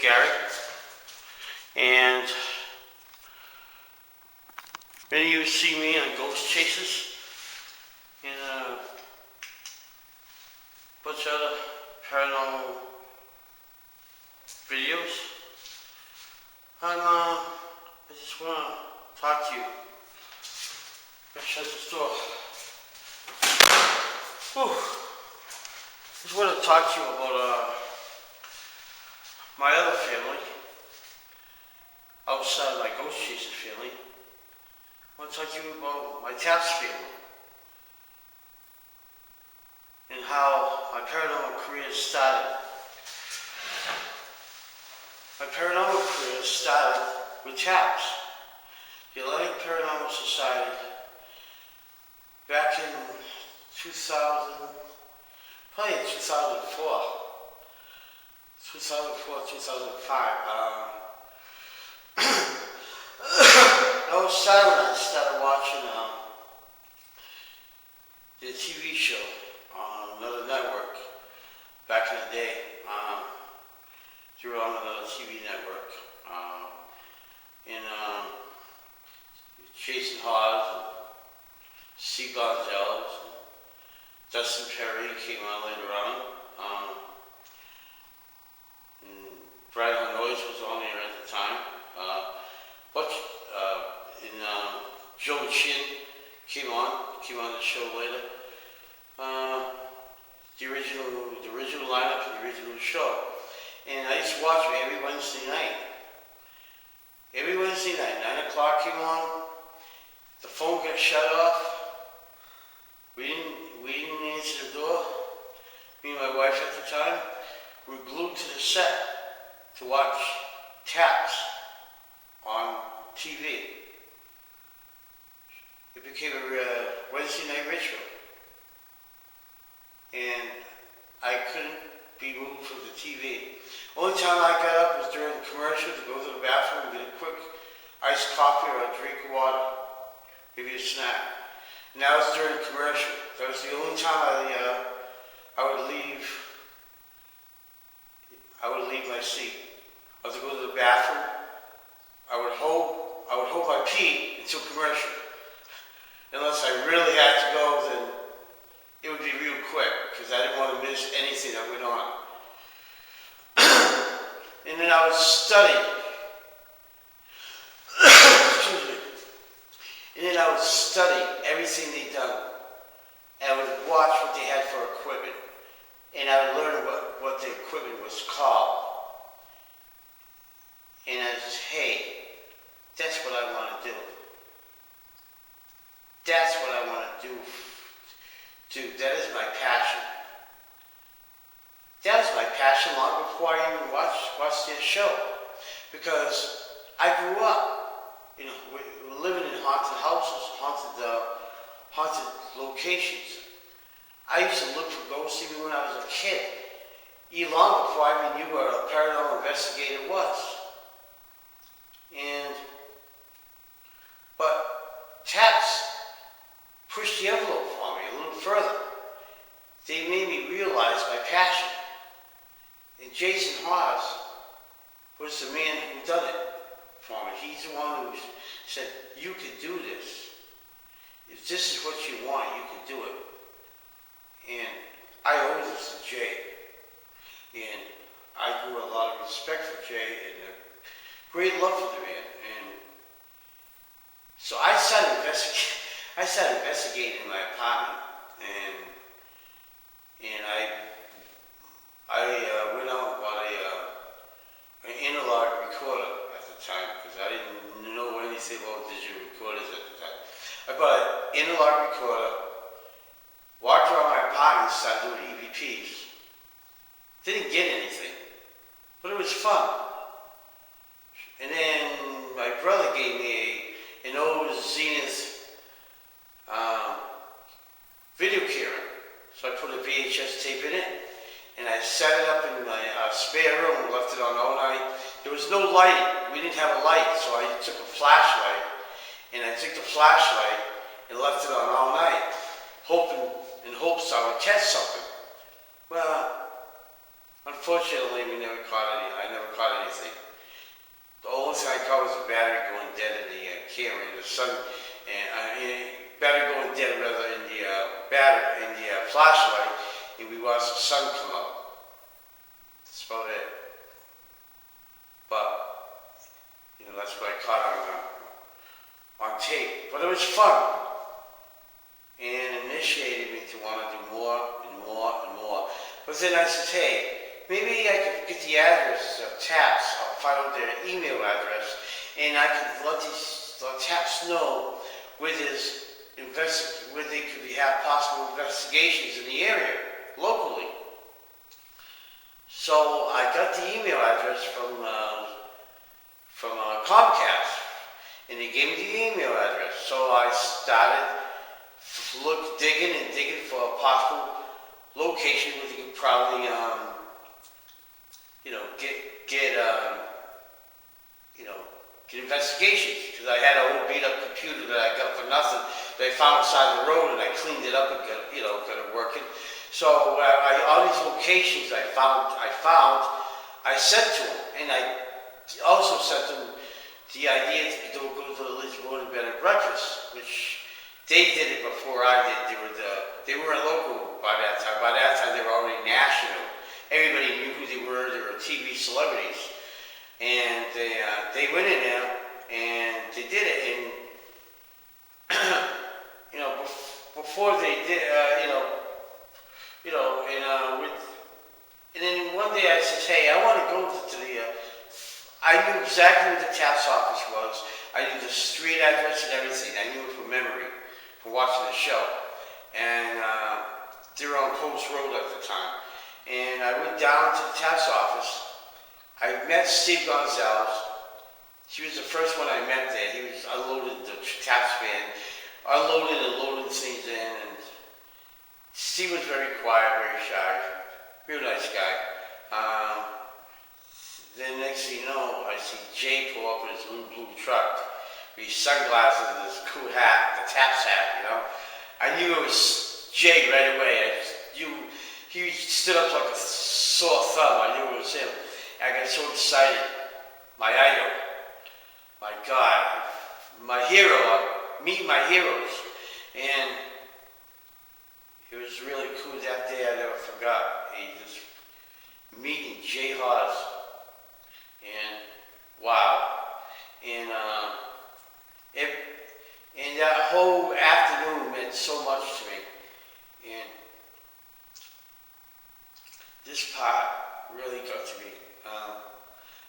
Gary, and many of you see me on Ghost Chases and a bunch of other paranormal videos. And I just want to talk to you. Let's shut this door. Whew. Just want to talk to you about my other family, outside of my Ghost Chases family. I want to talk to you about my TAPS family and how my paranormal career started. My paranormal career started with TAPS, the Atlantic Paranormal Society, back in 2000, probably in 2004, 2005. That was started when I started watching the TV show on another network back in the day. They were on another TV network. And Jason HAWES and C. Gonzalez and Dustin Perry came on later on. And Brad Hannois was on there at the time. Joe Chin came on the show later. The original lineup of the original show. And I used to watch it every Wednesday night. Every Wednesday night, 9 o'clock came on, the phone got shut off. We didn't answer the door. Me and my wife at the time were glued to the set to watch TAPS on TV. It became a Wednesday night ritual. And I couldn't be moved from the TV. Only time I got up was during the commercial to go to the bathroom and get a quick iced coffee or a drink of water, maybe a snack. And that was during the commercial. That was the only time I would leave my seat. I was to go to the bathroom. I would hold my pee until commercial. Unless I really had to go, then it would be real quick, because I didn't want to miss anything that went on. And then I would study. Excuse me. And then I would study everything they'd done. And I would watch what they had for equipment. And I would learn what the equipment was called. And I just, hey, that's what I want to do. That's what I want to do. Dude, that is my passion. That was my passion long before I even watched their show. Because I grew up, living in haunted houses, haunted locations. I used to look for ghosts even when I was a kid. Even long before I even knew what a paranormal investigator was. But TAPS pushed the envelope for me a little further. They made me realize my passion. And Jason HAWES was the man who done it for me. He's the one who said, you can do this. If this is what you want, you can do it. And I owe this to Jay. And I grew a lot of respect for Jay and a great love for the man. And so I started investigating my apartment, and I went out and bought an analog recorder at the time, because I didn't know anything about digital recorders at the time. I bought an analog recorder, walked around my apartment and started doing EVPs. Didn't get anything, but it was fun. And then my brother gave me an old Zenith video camera. So I put a VHS tape in it, and I set it up in my spare room and left it on all night. There was no light. We didn't have a light, so I took a flashlight, and I took the flashlight and left it on all night, in hopes I would catch something. Well, unfortunately, I never caught everything. The only thing I caught was the battery going dead in the camera, in the sun, and battery going dead rather in the flashlight, and we watched the sun come up. That's about it. But that's what I caught on tape. But it was fun, and initiated me to want to do more and more and more. But then I said, hey, maybe I could get the address of TAPS. I'll find out their email address, and I could let TAPS know where they could have possible investigations in the area locally. So I got the email address from Comcast, and they gave me the email address. So I started digging for a possible location where they could probably get investigations, because I had an old beat up computer that I got for nothing that I found beside the road, and I cleaned it up and got it working. So all these locations I found, I sent to them, and I also sent them the idea to go to the Lisbon bed and breakfast, which they did it before I did. They were local by that time. By that time they were already national. Everybody knew who they were. They were TV celebrities, and they went in there and they did it. And before they did, and then one day I said, hey, I want to go to the. I knew exactly where the TAPS office was. I knew the street address and everything. I knew it from memory, from watching the show. And they were on Post Road at the time. And I went down to the TAPS office. I met Steve Gonzalez. He was the first one I met there. He was unloading the TAPS van, unloading and loading things in. And Steve was very quiet, very shy, real nice guy. Then next thing you know, I see Jay pull up in his little blue truck with his sunglasses and his cool hat, the TAPS hat, I knew it was Jay right away. He stood up like a sore thumb. I knew it was him. I got so excited. My idol. My God. My hero. Meet my heroes. And it was really cool that day. I never forgot. Just meeting Jay HAWES. And wow. And that whole afternoon meant so much to me. And this part really got to me.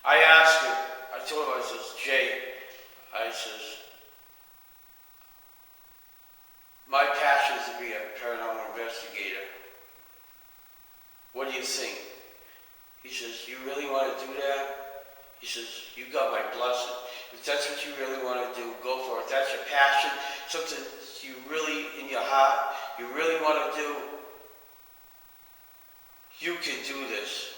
I asked him, I told him, I says, Jay, I says, my passion is to be a paranormal investigator. What do you think? He says, you really want to do that? He says, you got my blessing. If that's what you really want to do, go for it. That's your passion, something you really, in your heart, you really want to do, you can do this.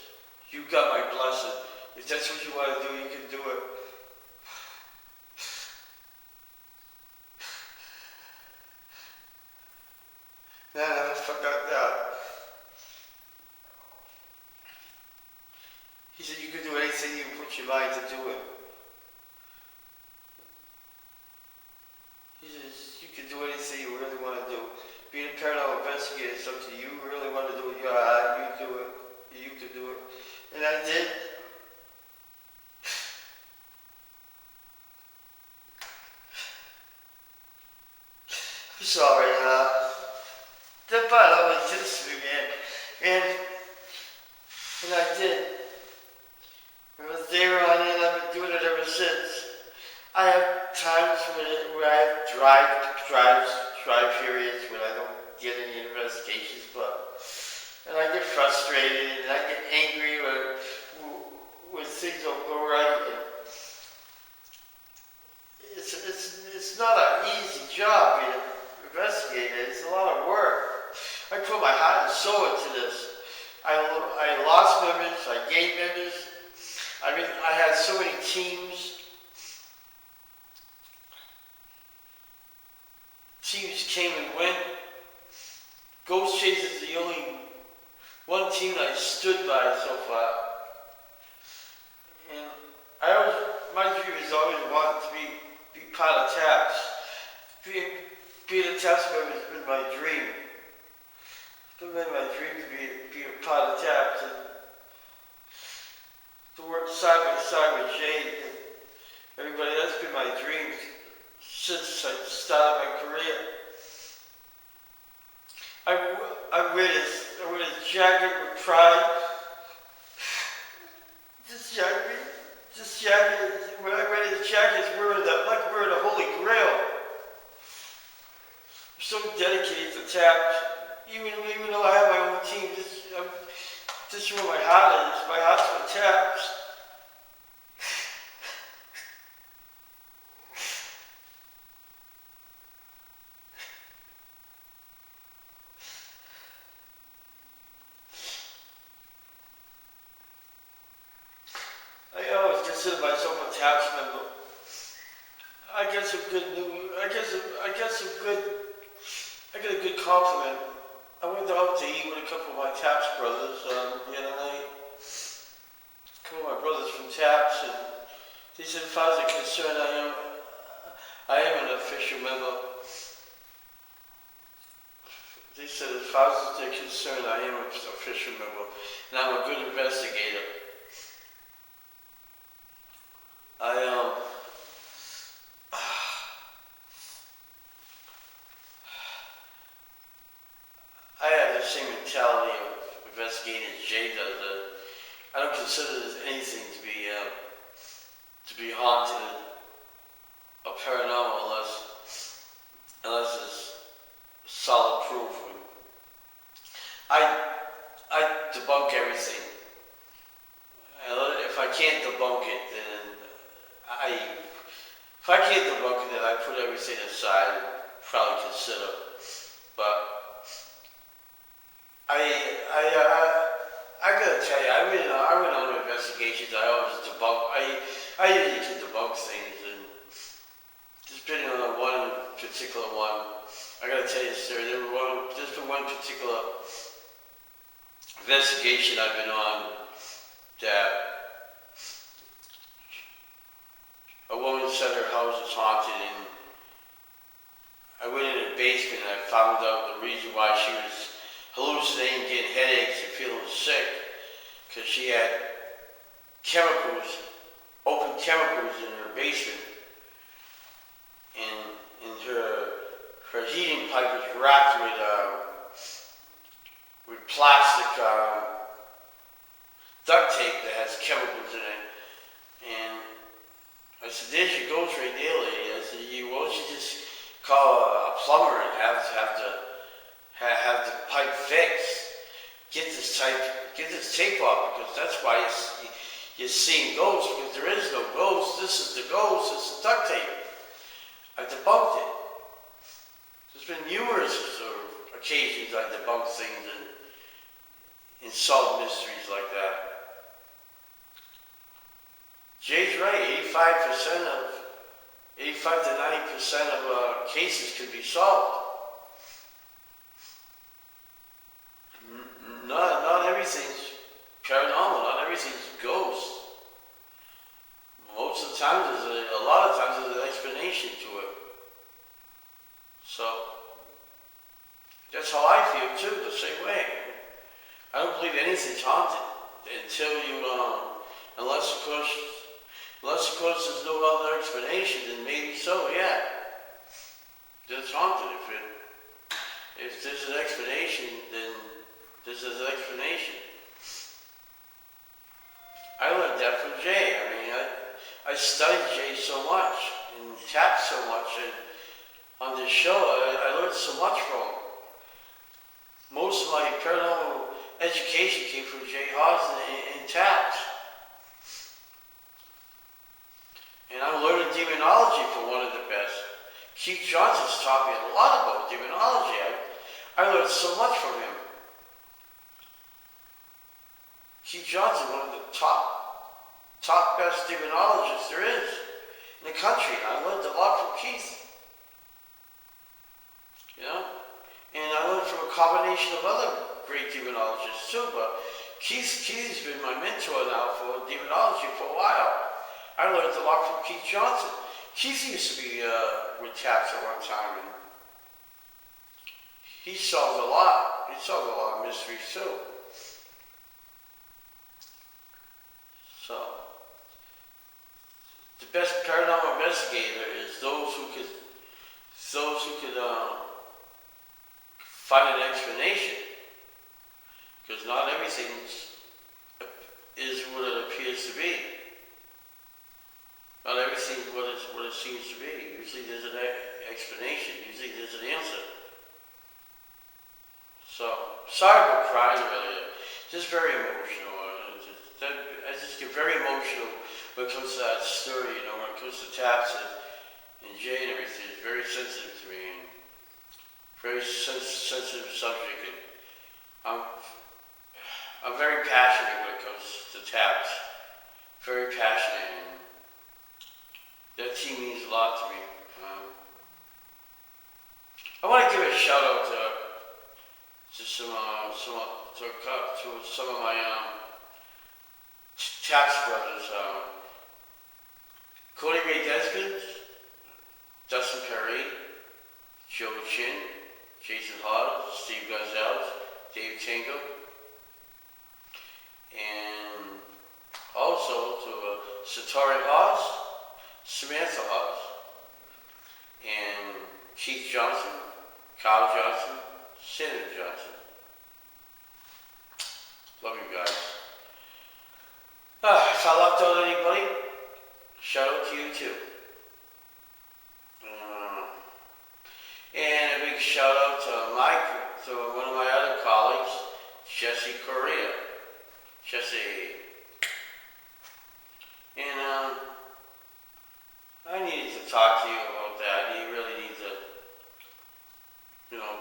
You got my blessing. If that's what you want to do, you can do it. Man, I forgot that. He said, you can do anything you put your mind to do it. He says, you can do anything you really want to do. Being a paranormal investigator is something you really want to do with your heart. You do it. You can do it. And I did. I'm sorry, that part always gets to me, man. And I did. I was there on it, I've been doing it ever since. I have times where I have dry periods when I don't get any investigations, and I get frustrated and I get angry when things don't go right. And it's not an easy job being an investigator. It's a lot of work. I put my heart and soul into this. I lost members, I gained members. I mean, I had so many teams. Teams came and went. Ghost Chase is the only one team I stood by so far. And my dream is always wanted to be part of TAPS. Being a TAPS member has been my dream. It's been my dream to be a part of TAPS and to work side by side with Jay and everybody. That's been my dream since I started my career. I wear this jacket with pride. This jacket, when I wear this jacket, it's like wearing the Holy Grail. I'm so dedicated to TAPS. Even though I have my own team, this is where my heart is. My heart's for TAPS. I always consider myself a TAPS member. I got a good compliment. I went out to eat with a couple of my TAPS brothers the other night. A couple of my brothers from TAPS, and they said, as far as they're concerned, I am an official member. They said, as far as they're concerned, I am an official member, and I'm a good investigator. I have the same mentality of investigating as Jay does. I don't consider this anything to be haunted or paranormal unless it's solid proof. I debunk everything. If I can't debunk it, then if I can't debunk it, then I put everything aside and probably consider. But I gotta tell you, I went on investigations. I always debunk. I usually can debunk things, and just been on one particular one. I gotta tell you, sir, there's been one particular investigation I've been on that a woman said her house is haunted, and I went in the basement and I found out the reason why she was hallucinating, getting headaches and feeling sick, because she had open chemicals in her basement, and her heating pipe was wrapped with plastic duct tape that has chemicals in it. And I said, "There's your ghost right there, lady." I said, "Why don't you just call a plumber and have the pipe fixed? Get this tape off, because that's why you're seeing ghosts, because there is no ghost. This is the ghost. This is duct tape." I debunked it. There's been numerous occasions I debunked things and solved mysteries like that. Jay's right. 85 to 90% of cases can be solved. Not everything's paranormal. Not everything's ghost. Most of the time, a lot of times, there's an explanation to it. So that's how I feel too. The same way. I don't believe anything's haunted until unless of course there's no other explanation, then maybe so, yeah. It's haunted. If there's an explanation, then there's an explanation. I learned that from Jay. I mean, I studied Jay so much and TAPS so much, and on this show I learned so much from him. Most of my paranormal education came from Jay HAWES and TAPS. And I'm learning demonology from one of the best. Keith Johnson's taught me a lot about demonology. I learned so much from him. Keith Johnson, one of the top best demonologists there is in the country. I learned a lot from Keith. And I learned from a combination of other great demonologists too, but Keith's been my mentor now for demonology for a while. I learned a lot from Keith Johnson. Keith used to be with TAPS at one time, and he solved a lot. He solved a lot of mysteries too. So, the best paranormal investigator is those who could find an explanation, because not everything is what it appears to be. Not everything is what it seems to be. Usually there's an explanation. Usually there's an answer. So, sorry for crying earlier. Just very emotional. I just get very emotional when it comes to that story, you know, when it comes to TAPS and Jay and everything. It's very sensitive to me, and very sensitive subject, and I'm very passionate when it comes to TAPS. Very passionate, and that team means a lot to me. I want to give a shout out to some of my TAPS brothers, Cody Ray Deskins, Dustin Perry, Joe Chin, Jason Hawes, Steve Gonzalez, Dave Tango, and also to Satari Hawes, Samantha Hawes, and Keith Johnson, Kyle Johnson, Senator Johnson. Love you guys. If I left out anybody, shout out to you too. And a big shout out to one of my other colleagues, Jesse Correa. Jesse. And I needed to talk to you about that. I really need to,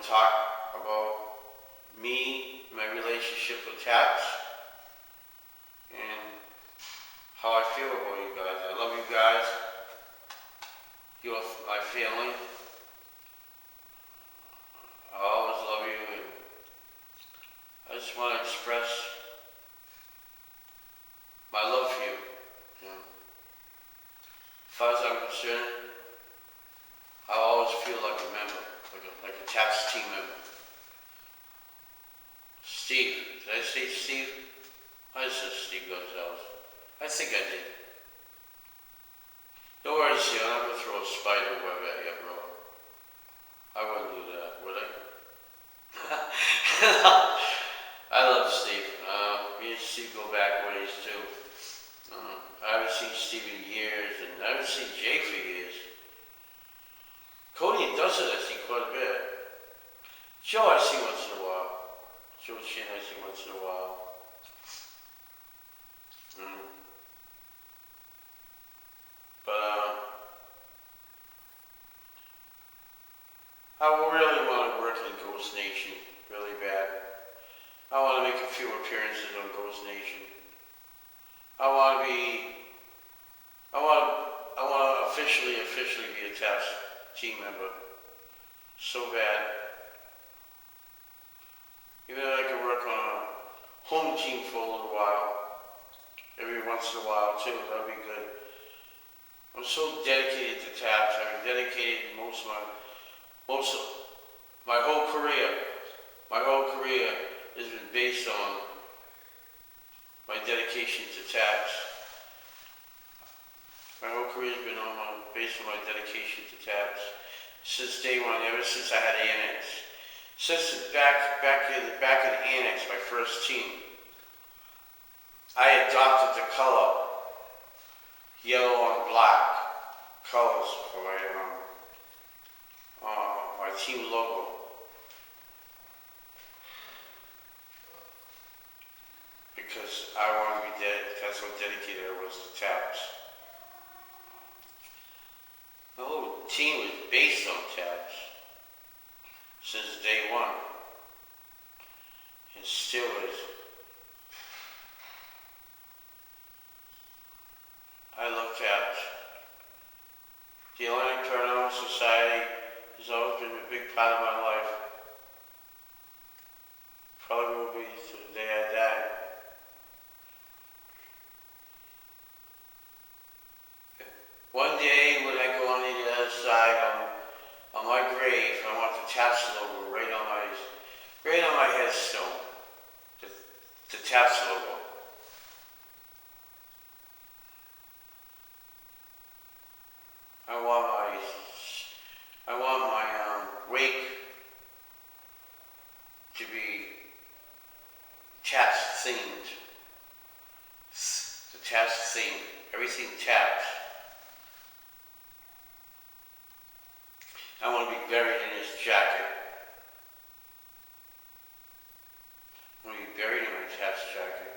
talk about me, my relationship with TAPS, and how I feel about you guys. I love you guys. You're my family. I always love you, and I just want to express my love for you. As far as I'm concerned, I always feel like a member, like a TAPS team member. Steve, did I say Steve? I said Steve Gonzalez. I think I did. Don't worry, Steve, I'm not going to throw a spider web at you, bro. I wouldn't do that, would I? I love Steve. Me and Steve go back ways too. I haven't seen Steve in years, and I haven't seen Jay for years. Cody and Dustin I see quite a bit. Joe I see once in a while. Joe Chin I see once in a while. But I really want to work in Ghost Nation really bad. I want to make a few appearances on Ghost Nation. I want to officially be a TAPS team member. So bad. Even if I could work on a home team for a little while, every once in a while too, that'd be good. I'm so dedicated to TAPS. I've been dedicated most of my whole career. My whole career has been based on my dedication to TAPS. My whole career has been based on my dedication to TAPS since day one, ever since I had Annex. Since back in Annex, my first team, I adopted the color yellow and black colors for my team logo. Because I want to be that's how dedicated I was to TAPS. The whole team was based on TAPS since day one. And still is. I love TAPS. The Atlantic Paranormal Society has always been a big part of my life. Probably will be to the day I die. right on my headstone, the TAPS logo. I want my wake to be TAPS themed. The TAPS theme, everything TAPS. I want to be buried in this jacket. I want to be buried in my TAPS jacket.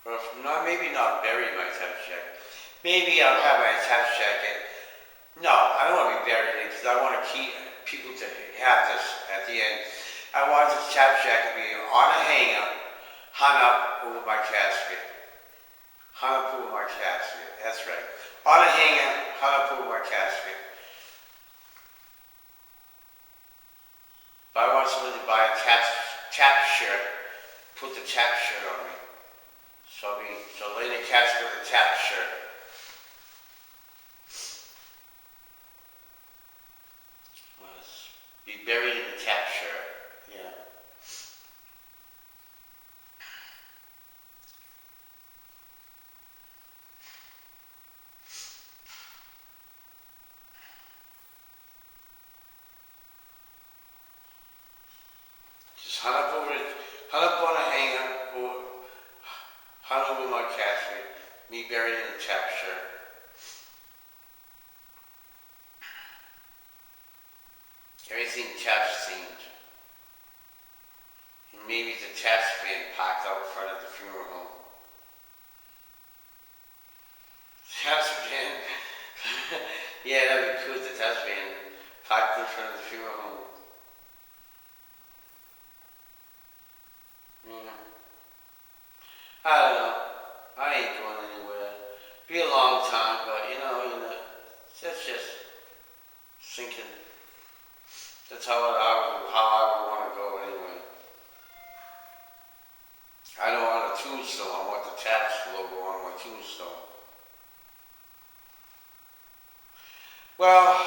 Or maybe not buried in my TAPS jacket. Maybe I'll have my TAPS jacket. No, I don't want to be buried in it because I want to keep people to have this at the end. I want this TAPS jacket to be on a hanger, hung up over my casket. Hung up over my casket, that's right. On a hanger, hung up over my casket. But I want somebody to buy a TAPS shirt, put the TAPS shirt on me. So lay in the casket with a TAPS shirt. Be buried in the TAPS shirt. Yeah. Just hung up on a hanger, or hung over my casket. Me buried in the TAPS shirt. Everything TAPS themed. And maybe the TAPS van parked out in front of the funeral home. TAPS van? Yeah, that'd be cool, the TAPS van parked in front of the funeral home. Yeah. I don't know. I ain't going anywhere. Be a long time, but you know, that's just thinking. That's how I would want to go anyway. I don't want a tombstone. I want the TAPS logo on my tombstone. Well,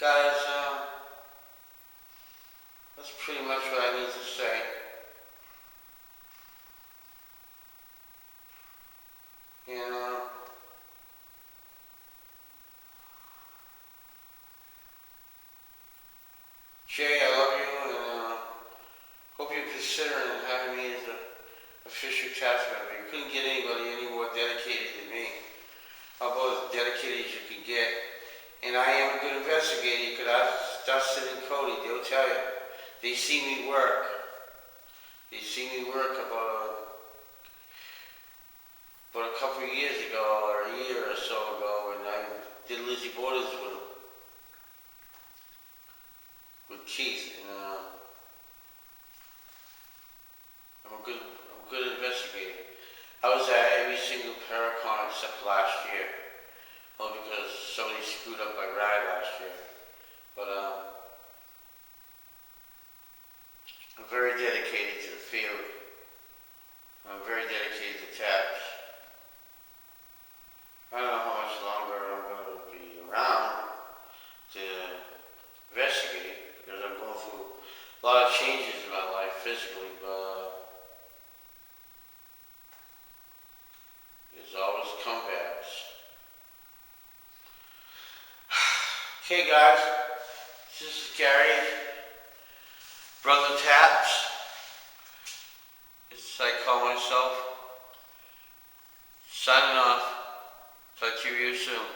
guys, that's pretty much what I need to say. And Jay, I love you, and hope you're considering having me as an official TAPS member. You couldn't get anybody any more dedicated than me. I'm about as dedicated as you can get. And I am a good investigator. You could ask Dustin and Cody, they'll tell you. They see me work. They see me work about a couple of years ago, or a year or so ago, and I did Lizzie Borders with Keith, and I'm a good investigator. I was at every single Paracon except last year. Well, because somebody screwed up my ride last year. But I'm very dedicated to the field. I'm very dedicated to TAPS. I don't know how much longer I'm going to be around to investigate, because I'm going through a lot of changes in my life physically, but there's always comebacks. Okay guys, this is Gary, Brother TAPS, as I call myself, signing off. Talk to you soon.